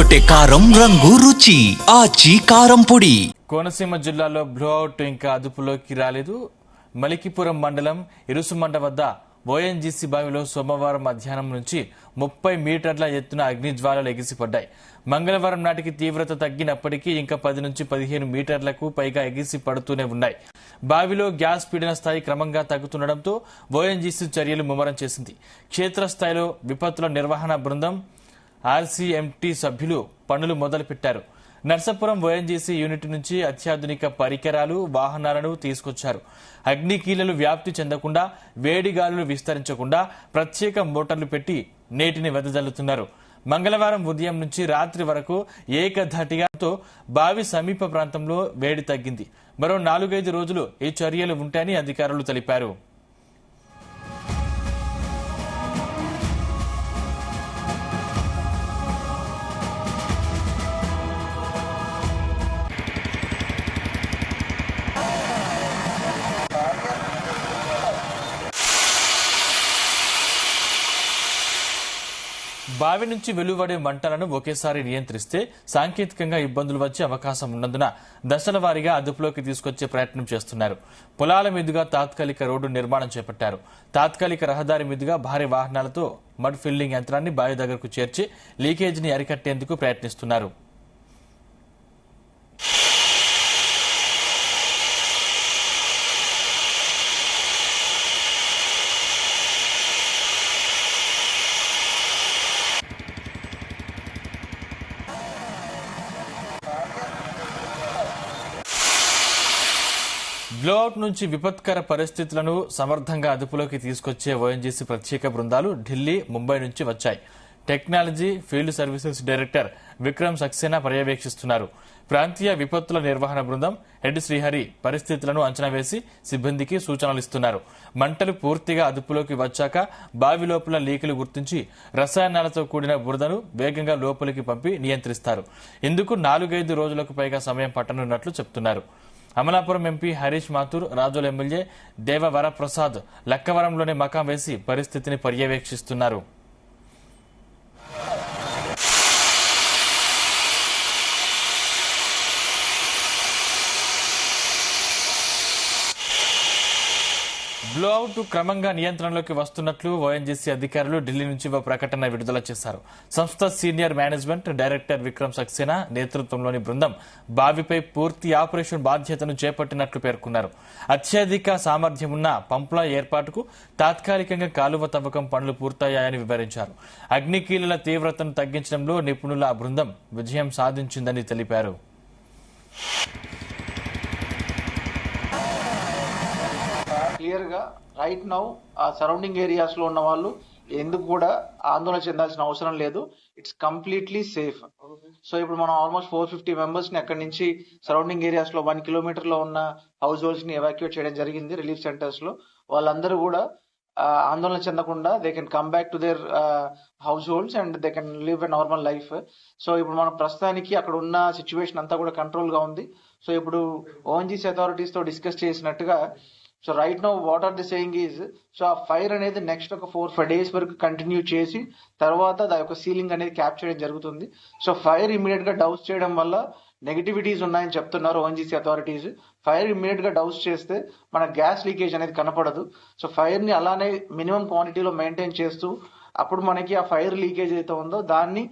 అదరగొట్టే కారం రంగు రుచి ఆచి కారం పొడి. కోనసీమ జిల్లాలో బ్లోఅవుట్ ఇంకా అదుపులోకి రాలేదు. మలికిపురం మండలం ఇరుసుమండ వద్ద ఓఎన్జీసీ బావిలో సోమవారం మధ్యాహ్నం నుంచి 30 మీటర్ల ఎత్తున అగ్నిజ్వాలలు ఎగిసిపడ్డాయి. మంగళవారం నాటికి తీవ్రత తగ్గినప్పటికీ ఇంకా 10 నుంచి 15 మీటర్లకు పైగా ఎగిసి పడుతూనే ఉన్నాయి. బావిలో గ్యాస్ పీడన స్థాయి క్రమంగా తగ్గుతుండటంతో ఓఎన్జీసీ చర్యలు ముమ్మరం చేసింది. క్షేత్రస్థాయిలో విపత్తుల నిర్వహణ బృందం ఆర్సీఎంటీ సభ్యులు పనులు మొదలుపెట్టారు. నర్సాపురం ఓఎన్జీసీ యూనిట్ నుంచి అత్యాధునిక పరికరాలు, వాహనాలను తీసుకొచ్చారు. అగ్నికీలలు వ్యాప్తి చెందకుండా, వేడిగాలులు విస్తరించకుండా ప్రత్యేక మోటార్లు పెట్టి నీటిని వెదజల్లుతున్నారు. మంగళవారం ఉదయం నుంచి రాత్రి వరకు ఏకధాటిగాతో బావి సమీప ప్రాంతంలో వేడి తగ్గింది. మరో 4-5 రోజులు ఈ చర్యలు ఉంటాయని అధికారులు తెలిపారు. బావి నుంచి వెలువడే మంటలను ఒకేసారి నియంత్రిస్తే సాంకేతికంగా ఇబ్బందులు వచ్చే అవకాశం ఉన్నందున దశల వారీగా అదుపులోకి తీసుకొచ్చే ప్రయత్నం చేస్తున్నారు. పొలాల మీదుగా తాత్కాలిక రోడ్డు నిర్మాణం చేపట్టారు. తాత్కాలిక రహదారి మీదుగా భారీ వాహనాలతో మడ్ ఫిల్లింగ్ యంత్రాన్ని బావి దగ్గరకు చేర్చి లీకేజీని అరికట్టేందుకు ప్రయత్నిస్తున్నారు. బ్లోఅవుట్ నుంచి విపత్కర పరిస్థితులను సమర్థంగా అదుపులోకి తీసుకొచ్చే ఓఎన్జీసీ ప్రత్యేక బృందాలు ఢిల్లీ, ముంబై నుంచి వచ్చాయి. Technology field services director Vikram Saxena పర్యవేక్షిస్తున్నారు. ప్రాంతీయ విపత్తుల నిర్వహణ బృందం హెడ్ శ్రీహరి పరిస్థితులను అంచనా వేసి సిబ్బందికి సూచనలు ఇస్తున్నారు. మంటలు పూర్తిగా అదుపులోకి వచ్చాక బావి లోపల లీకులు గుర్తించి రసాయనాలతో కూడిన బురదను వేగంగా లోపలికి పంపి నియంత్రిస్తారు. ఇందుకు 4-5 రోజులకు పైగా సమయం పట్టనున్నట్లు చెబుతున్నారు. అమలాపురం ఎంపీ హరీష్ మాథూర్, రాజోల్ ఎమ్మెల్యే దేవ వరప్రసాద్ లక్కవరంలోనే మకాం వేసి పరిస్థితిని పర్యవేక్షిస్తున్నారు. బ్లోఅవుట్ క్రమంగా నియంత్రణలోకి వస్తున్నట్లు ఓఎన్జీసీ అధికారులు ఢిల్లీ నుంచి ఒక ప్రకటన విడుదల చేశారు. సంస్థ senior management director Vikram Saxena నేతృత్వంలోని బృందం బావిపై పూర్తి ఆపరేషన్ బాధ్యతను చేపట్టినట్లు పేర్కొన్నారు. అత్యధిక సామర్థ్యం ఉన్న పంపుల ఏర్పాటుకు తాత్కాలికంగా కాలువ తవ్వకం పనులు పూర్తయ్యాయని వివరించారు. అగ్నికీలల తీవ్రతను తగ్గించడంలో నిపుణుల బృందం విజయం సాధించిందని తెలిపారు. క్లియర్ గా రైట్ నౌ ఆ సరౌండింగ్ ఏరియాస్ లో ఉన్న వాళ్ళు ఎందుకు కూడా ఆందోళన చెందాల్సిన అవసరం లేదు. It's completely safe. సో ఇప్పుడు మనం ఆల్మోస్ట్ 450 మెంబర్స్ ని అక్కడి నుంచి సరౌండింగ్ ఏరియాస్ లో 1 కిలోమీటర్ లో ఉన్న హౌస్ హోల్డ్స్ ని ఎవాక్యుయేట్ చేయడం జరిగింది రిలీఫ్ సెంటర్స్ లో. వాళ్ళందరూ కూడా ఆందోళన చెందకుండా they can come back to their house holds and they can live a normal life. So ఇప్పుడు మనం ప్రస్తుతానికి అక్కడ ఉన్న సిచ్యువేషన్ అంతా కూడా కంట్రోల్ గా ఉంది. సో ఇప్పుడు ఓఎన్జీసీ అథారిటీస్ తో డిస్కస్ చేసినట్టుగా so right now what are the saying is so ఆ ఫైర్ అనేది నెక్స్ట్ ఒక 4-5 డేస్ వరకు కంటిన్యూ చేసి తర్వాత దాని యొక్క సీలింగ్ అనేది క్యాప్ చేయడం జరుగుతుంది. సో ఫైర్ ఇమీడియట్ గా డౌస్ చేయడం వల్ల నెగటివిటీస్ ఉన్నాయని చెప్తున్నారు ఓఎన్జీసీ అథారిటీస్. ఫైర్ ఇమీడియట్ గా డౌస్ చేస్తే మన గ్యాస్ లీకేజ్ అనేది కనపడదు. సో ఫైర్ ని అలానే మినిమం క్వాంటిటీలో మెయింటైన్ చేస్తూ అప్పుడు మనకి ఆ ఫైర్ లీకేజ్ అయితే ఉందో దాన్ని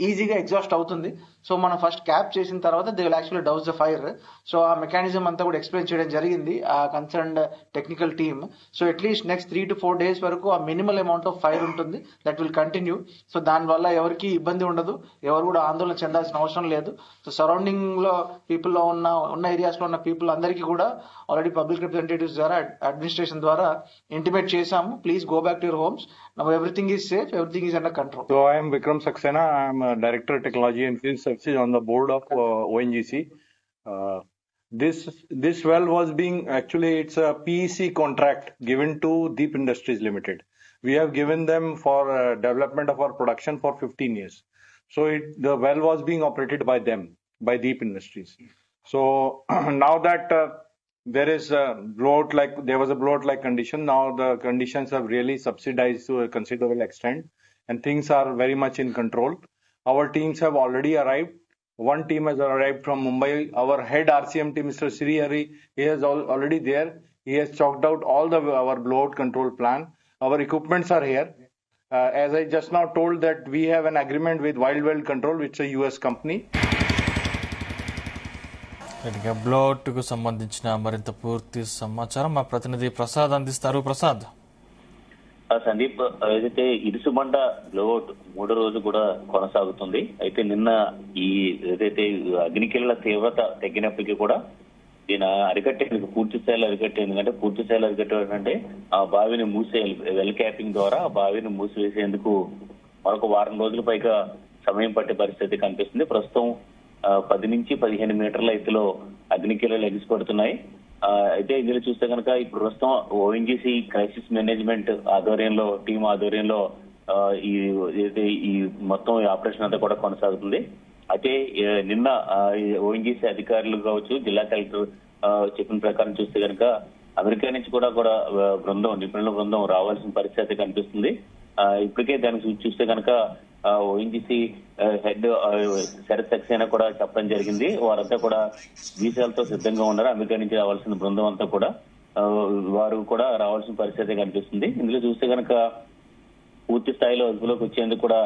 ఈజీగా ఎగ్జాస్ట్ అవుతుంది. సో మనం ఫస్ట్ క్యాప్ చేసిన తర్వాత they will actually douse the fire. So ఆ మెకానిజం అంతా కూడా ఎక్స్ప్లెయిన్ చేయడం జరిగింది ఆ concerned technical team. So at least next 3 to 4 days వరకు ఆ మినిమల్ అమౌంట్ ఆఫ్ ఫైర్ ఉంటుంది. That will continue. సో దాని వల్ల ఎవరికి ఇబ్బంది ఉండదు, ఎవరు కూడా ఆందోళన చెందాల్సిన అవసరం లేదు. సో సరౌండింగ్ లో పీపుల్ లో ఉన్న ఏరియాస్ లో ఉన్న పీపుల్ అందరికీ కూడా ఆల్రెడీ పబ్లిక్ రిప్రజెంటేటివ్స్ ద్వారా అడ్మినిస్ట్రేషన్ ద్వారా ఇంటిమేట్ చేశాము. Please go back to your homes. Now everything is safe, everything is under control. So I am Vikram Saxena. I am Director Technology and Field Services on the board of ONGC. Uh, this well was being actually it's a PEC contract given to Deep Industries Limited. We have given them for development of our production for 15 years. So the well was being operated by them, by Deep Industries. So now that there is a blowout like there was a blowout like condition, now the conditions have really subsidized to a considerable extent and things are very much in control. Our teams have already arrived. One team has arrived from Mumbai. Our head RCMT, Mr. Sri Hari, he is already there. He has chalked out all our blowout control plan. Our equipments are here. As I just now told that we have an agreement with Wild Well Control, which is a US company. Blot కు సంబంధించిన మరింత పూర్తి సమాచారం మా ప్రతినిధి ప్రసాద్ అందిస్తారు. ప్రసాద్. సందీప్, ఏదైతే Irusumanda blowout మూడో రోజు కూడా కొనసాగుతుంది. అయితే నిన్న ఈ ఏదైతే అగ్నికిల తీవ్రత తగ్గినప్పటికీ కూడా దీని అరికట్టేందుకు పూర్తి స్థాయిలో ఎందుకంటే పూర్తి స్థాయిలో అరికట్టే ఆ బావిని వెల్ క్యాపింగ్ ద్వారా ఆ బావిని మూసివేసేందుకు మరొక వారం రోజుల పైగా సమయం పట్టే పరిస్థితి కనిపిస్తుంది. ప్రస్తుతం 10 నుంచి 15 మీటర్ల ఎత్తులో అగ్నికిలలు ఎగిసిపడుతున్నాయి. అయితే ఇందులో చూస్తే కనుక ఇప్పుడు ప్రస్తుతం ఓఎన్జీసీ క్రైసిస్ మేనేజ్మెంట్ ఆధ్వర్యంలో టీం ఆధ్వర్యంలో ఈ మొత్తం ఆపరేషన్ అంతా కూడా కొనసాగుతుంది. అయితే నిన్న ఓఎన్జీసీ అధికారులు కావచ్చు, జిల్లా కలెక్టర్ చెప్పిన ప్రకారం చూస్తే కనుక అమెరికా నుంచి కూడా నిపుణుల బృందం రావాల్సిన పరిస్థితి కనిపిస్తుంది. ఇప్పటికే దానికి చూస్తే కనుక ఓఎన్జీసీ హెడ్ శరత్ సక్సేనా కూడా చెప్పడం జరిగింది. వారంతా కూడా వీసాలతో సిద్ధంగా ఉన్నారు. అమెరికా నుంచి రావాల్సిన బృందం అంతా కూడా వారు కూడా రావాల్సిన పరిస్థితి కనిపిస్తుంది. ఇందులో చూస్తే కనుక పూర్తి స్థాయిలో అదుపులోకి వచ్చేందుకు కూడా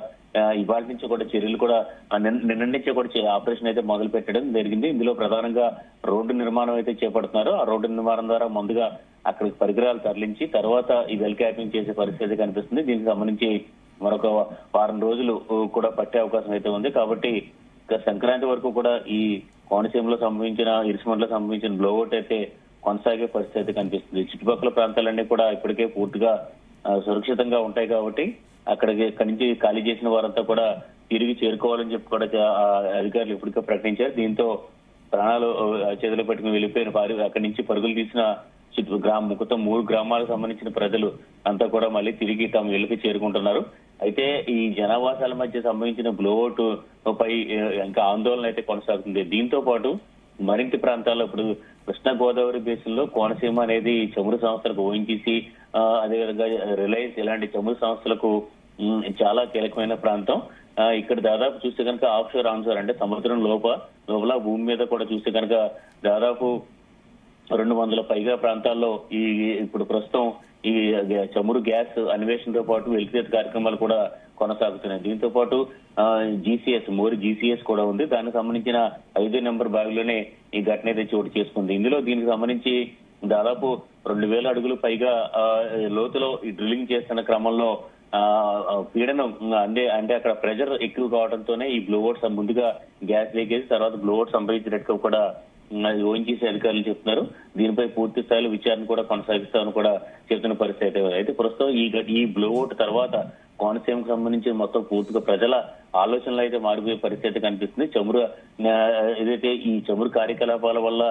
ఇవాళ నుంచి కూడా చర్యలు కూడా నిన్న నుంచే కూడా ఆపరేషన్ అయితే మొదలు పెట్టడం జరిగింది. ఇందులో ప్రధానంగా రోడ్డు నిర్మాణం అయితే చేపడుతున్నారు. ఆ రోడ్డు నిర్మాణం ద్వారా ముందుగా అక్కడికి పరికరాలు తరలించి తర్వాత ఈ వెల్ క్యాపింగ్ చేసే పరిస్థితి కనిపిస్తుంది. దీనికి సంబంధించి మరొక వారం రోజులు కూడా పట్టే అవకాశం అయితే ఉంది. కాబట్టి సంక్రాంతి వరకు కూడా ఈ కోనసీమలో ఇరుసుమండలో సంభవించిన బ్లోఅవుట్ అయితే కొనసాగే పరిస్థితి కనిపిస్తుంది. చుట్టుపక్కల ప్రాంతాలన్నీ కూడా ఇప్పటికే పూర్తిగా సురక్షితంగా ఉంటాయి. కాబట్టి అక్కడి నుంచి ఖాళీ చేసిన వారంతా కూడా తిరిగి చేరుకోవాలని చెప్పి కూడా అధికారులు ఇప్పటికే ప్రకటించారు. దీంతో ప్రాణాలు చేతులు పెట్టుకుని వెళ్ళిపోయిన అక్కడి నుంచి పరుగులు తీసిన మొత్తం 3 గ్రామాలకు సంబంధించిన ప్రజలు అంతా కూడా మళ్ళీ తిరిగి తమ ఇళ్లకి చేరుకుంటున్నారు. అయితే ఈ జనావాసాల మధ్య సంభవించిన బ్లోఅవుట్ పై ఇంకా ఆందోళన అయితే కొనసాగుతుంది. దీంతో పాటు మరింత ప్రాంతాల్లో ఇప్పుడు కృష్ణా గోదావరి బేసిన్లో కోనసీమ అనేది చమురు సంస్థలకు ఓఎన్జీసీ అదేవిధంగా రిలయన్స్ ఇలాంటి చమురు సంస్థలకు చాలా కీలకమైన ప్రాంతం. ఇక్కడ దాదాపు చూస్తే కనుక ఆఫ్షోర్ ఆన్షోర్ అంటే సముద్రం లోపల భూమి మీద కూడా చూస్తే కనుక దాదాపు 200 పైగా ప్రాంతాల్లో ఇప్పుడు ప్రస్తుతం ఈ చమురు గ్యాస్ అన్వేషణతో పాటు వెలికితీత కార్యక్రమాలు కూడా కొనసాగుతున్నాయి. దీంతో పాటు జీసీఎస్ కూడా ఉంది. దానికి సంబంధించిన 5వ నెంబర్ బావిలోనే ఈ ఘటన అయితే చోటు చేసుకుంది. ఇందులో దీనికి సంబంధించి దాదాపు 2000 అడుగులు పైగా లోతులో ఈ డ్రిల్లింగ్ చేస్తున్న క్రమంలో పీడనం అంటే అక్కడ ప్రెషర్ ఎక్కువ కావడంతోనే ఈ బ్లోఅవుట్స్ ముందుగా గ్యాస్ లీకేజ్ తర్వాత బ్లోఅవుట్ సంభవించినట్టు కూడా ఓఎన్జీసీ అధికారులు చెప్తున్నారు. దీనిపై పూర్తి స్థాయిలో విచారణ కూడా కొనసాగిస్తామని కూడా చెప్తున్న పరిస్థితి. అయితే ప్రస్తుతం ఈ బ్లోఅవుట్ తర్వాత కోనసీమకు సంబంధించి మొత్తం పూర్తిగా ప్రజల ఆలోచనలు అయితే మారిపోయే పరిస్థితి కనిపిస్తుంది. ఏదైతే ఈ చమురు కార్యకలాపాల వల్ల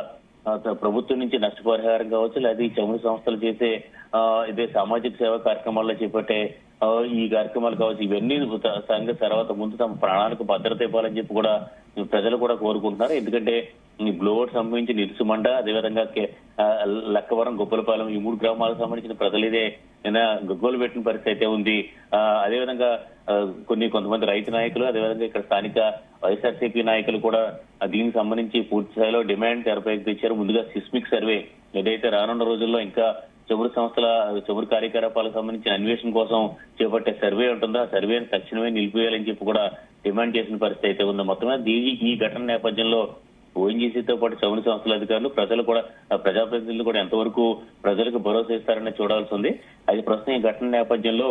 ప్రభుత్వం నుంచి నష్టపరిహారం కావచ్చు, లేదా ఈ చమురు సంస్థలు చేసే ఇదే సామాజిక సేవా కార్యక్రమాల్లో చేపట్టే ఈ కార్యక్రమాలు కావచ్చు, ఇవన్నీ తర్వాత ముందు తమ ప్రాణాలకు భద్రత ఇవ్వాలని చెప్పి కూడా ప్రజలు కూడా కోరుకుంటున్నారు. ఎందుకంటే ఈ బ్లోఅవుట్ సంబంధించిన ఇరుసుమండ అదేవిధంగా లక్కవరం గొప్పలపాలెం ఈ 3 గ్రామాలకు సంబంధించిన ప్రజలు ఇదే గగ్గోలు పెట్టిన పరిస్థితి అయితే ఉంది. అదేవిధంగా కొంతమంది రైతు నాయకులు అదేవిధంగా ఇక్కడ స్థానిక వైఎస్ఆర్సీపీ నాయకులు కూడా దీనికి సంబంధించి పూర్తి స్థాయిలో డిమాండ్ తెరపైకి తెచ్చారు. ముందుగా సిస్మిక్ సర్వే ఏదైతే రానున్న రోజుల్లో ఇంకా చమురు కార్యకలాపాలకు సంబంధించిన అన్వేషణ కోసం చేపట్టే సర్వే ఉంటుందో ఆ సర్వేని తక్షణమే నిలిపివేయాలని చెప్పి కూడా డిమాండ్ చేసిన పరిస్థితి అయితే ఉంది. మొత్తమే ఈ ఘటన నేపథ్యంలో ఓఎన్జీసీతో పాటు చమురు సంస్థల అధికారులు ప్రజలు కూడా ప్రజాప్రతినిధులు కూడా ఎంతవరకు ప్రజలకు భరోసా ఇస్తారని చూడాల్సి ఉంది. అయితే ప్రస్తుతం ఈ ఘటన నేపథ్యంలో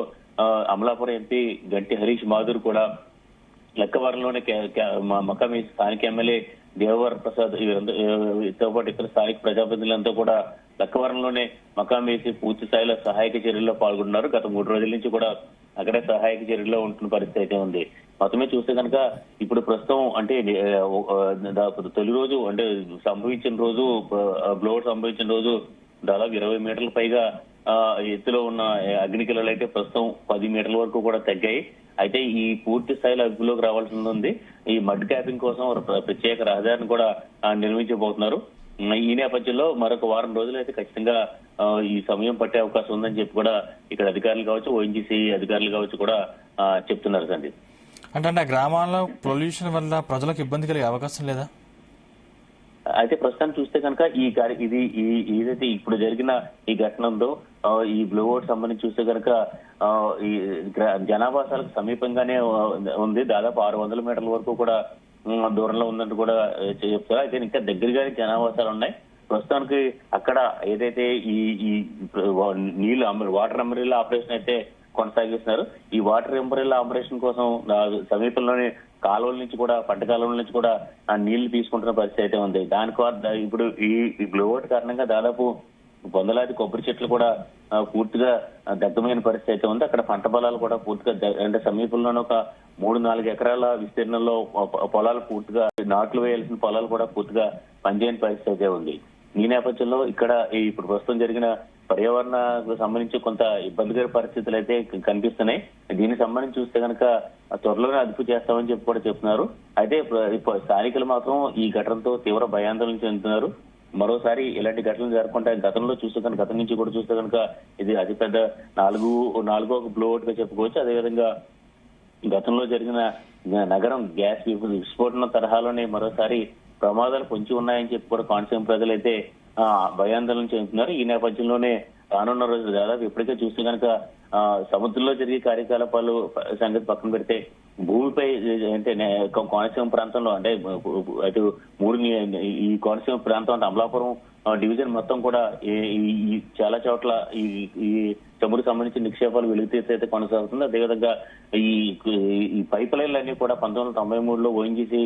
అమలాపురం ఎంపీ గంటి హరీష్ మాధుర్ కూడా లక్కవరంలోనే మకామి స్థానిక ఎమ్మెల్యే దేవవర ప్రసాద్ తో పాటు ఇతర స్థానిక ప్రజాప్రతినిధులంతా కూడా లక్కవరంలోనే మకాం వేసి పూర్తి స్థాయిలో సహాయక చర్యల్లో పాల్గొంటున్నారు. గత 3 రోజుల నుంచి కూడా అక్కడే సహాయక చర్యల్లో ఉంటున్న పరిస్థితి అయితే ఉంది. మొత్తమే చూస్తే కనుక ఇప్పుడు ప్రస్తుతం అంటే తొలి రోజు అంటే బ్లోఅవుట్ సంభవించిన రోజు దాదాపు 20 మీటర్ల పైగా ఎత్తులో ఉన్న అగ్నికిలలు అయితే ప్రస్తుతం 10 మీటర్ల వరకు కూడా తగ్గాయి. అయితే ఈ పూర్తి స్థాయిలో అదుపులోకి రావాల్సి ఉంది. ఈ మడ్ క్యాపింగ్ కోసం ప్రత్యేక రహదారిని కూడా నిర్మించబోతున్నారు. ఈ నేపథ్యంలో మరొక వారం రోజులు అయితే ఖచ్చితంగా ఈ సమయం పట్టే అవకాశం ఉందని చెప్పి కూడా ఇక్కడ అధికారులు కావచ్చు, ఓఎన్జీసీ అధికారులు కావచ్చు కూడా చెప్తున్నారు సందీప్. అంటే ఆ గ్రామాల్లో పొల్యూషన్ వల్ల ప్రజలకు ఇబ్బంది కలిగే అవకాశం లేదా? అయితే ప్రస్తుతానికి చూస్తే కనుక ఏదైతే ఇప్పుడు జరిగిన ఈ ఘటన ఉందో ఈ బ్లో అవుట్ సంబంధించి చూస్తే కనుక ఈ జనావాసాలకు సమీపంగానే ఉంది. దాదాపు 600 మీటర్ల వరకు కూడా దూరంలో ఉందంటూ కూడా చెప్తారు. అయితే ఇంకా దగ్గరగానే జనావాసాలు ఉన్నాయి. ప్రస్తుతానికి అక్కడ ఏదైతే ఈ నీళ్లు వాటర్ అంబ్రెల్లా ఆపరేషన్ అయితే కొనసాగిస్తున్నారు. ఈ వాటర్ అంబ్రెల్లా ఆపరేషన్ కోసం సమీపంలోని కాలువల నుంచి కూడా పంట కాలువల నుంచి కూడా ఆ నీళ్లు తీసుకుంటున్న పరిస్థితి అయితే ఉంది. ఇప్పుడు ఈ బ్లోఅవుట్ కారణంగా దాదాపు వందలాది కొబ్బరి చెట్లు కూడా పూర్తిగా దగ్ధమైన పరిస్థితి అయితే ఉంది. అక్కడ పంట పొలాలు కూడా పూర్తిగా అంటే సమీపంలోనే ఒక 3-4 ఎకరాల విస్తీర్ణంలో పొలాలు పూర్తిగా నాట్లు వేయాల్సిన పొలాలు కూడా పూర్తిగా పనిచేయని పరిస్థితి అయితే ఉంది. ఈ నేపథ్యంలో ఇక్కడ ఇప్పుడు ప్రస్తుతం జరిగిన పర్యావరణకు సంబంధించి కొంత ఇబ్బందికర పరిస్థితులు అయితే కనిపిస్తున్నాయి. దీనికి సంబంధించి చూస్తే కనుక త్వరలోనే అదుపు చేస్తామని చెప్పి కూడా చెప్తున్నారు. అయితే స్థానికులు మాత్రం ఈ ఘటనతో తీవ్ర భయాందోళన చెందుతున్నారు. మరోసారి ఇలాంటి ఘటనలు జరగకుండా గతంలో చూస్తే కనుక గతం నుంచి కూడా చూస్తే కనుక ఇది అతిపెద్ద నాలుగో బ్లోఅవుట్ గా చెప్పుకోవచ్చు. అదేవిధంగా గతంలో జరిగిన నగరం గ్యాస్ విస్ఫోటన తరహాలోనే మరోసారి ప్రమాదాలు పొంచి ఉన్నాయని చెప్పి కూడా కోనసీమ ప్రజలైతే భయాందోళన చెందుతున్నారు. ఈ నేపథ్యంలోనే రానున్న రోజులు దాదాపు ఇప్పటికే చూస్తే కనుక సముద్రంలో జరిగే కార్యకలాపాలు సంగతి పక్కన పెడితే భూమిపై అంటే కోనసీమ ప్రాంతంలో అంటే అటు ఈ కోనసీమ ప్రాంతం అంటే అమలాపురం డివిజన్ మొత్తం కూడా ఈ చాలా చోట్ల ఈ చమురు సంబంధించిన నిక్షేపాలు వెలుగుతీత అయితే కొనసాగుతుంది. అదేవిధంగా ఈ పైప్ లైన్లు అన్ని కూడా 1993లో ఓఎన్జీసీ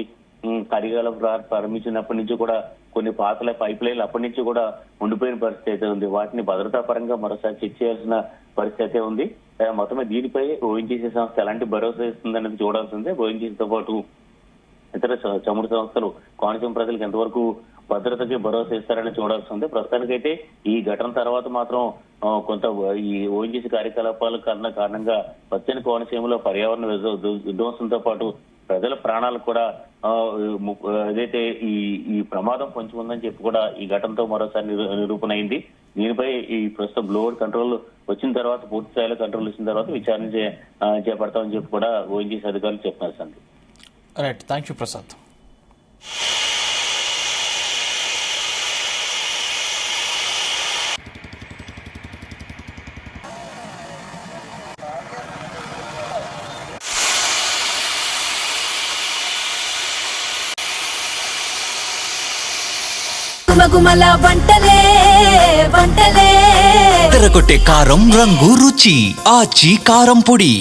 కార్యకలాపాలు ప్రారంభించినప్పటి నుంచి కూడా కొన్ని పాతల పైప్ లైన్లు అప్పటి నుంచి కూడా ఉండిపోయిన పరిస్థితి అయితే ఉంది. వాటిని భద్రతా పరంగా మరోసారి చెక్ చేయాల్సిన పరిస్థితి అయితే ఉంది. మొత్తమే దీనిపై ఓఎన్జీసీ సంస్థ ఎలాంటి భరోసా ఇస్తుందనేది చూడాల్సిందే. ఓఎన్జీసీతో పాటు ఇతర చమురు సంస్థలు కోనసీమ ప్రజలకు ఎంతవరకు భద్రతకి భరోసా ఇస్తారని చూడాల్సిందే. ప్రస్తుతానికైతే ఈ ఘటన తర్వాత మాత్రం కొంత ఈ ఓఎన్జీసీ కార్యకలాపాల కారణంగా పచ్చని కోనసీమలో పర్యావరణ విధ్వంసంతో పాటు ప్రజల ప్రాణాలు కూడా ఏదైతే ఈ ప్రమాదం పొంచి ఉందని చెప్పి కూడా ఈ ఘటనతో మరోసారి నిరూపణ అయింది. దీనిపై ఈ ప్రస్తుతం బ్లోఅవుట్ కంట్రోల్ వచ్చిన తర్వాత పూర్తి స్థాయిలో కంట్రోల్ ఇచ్చిన తర్వాత విచారణ చేపడతామని చెప్పి కూడా ఓఎన్జీసీ అధికారులు చెప్తున్నారు. సంది రైట్, థ్యాంక్ యూ ప్రసాద్. గుమగుమల వంటలే తెరకొట్టే కారం రంగు రుచి ఆచి కారం పొడి.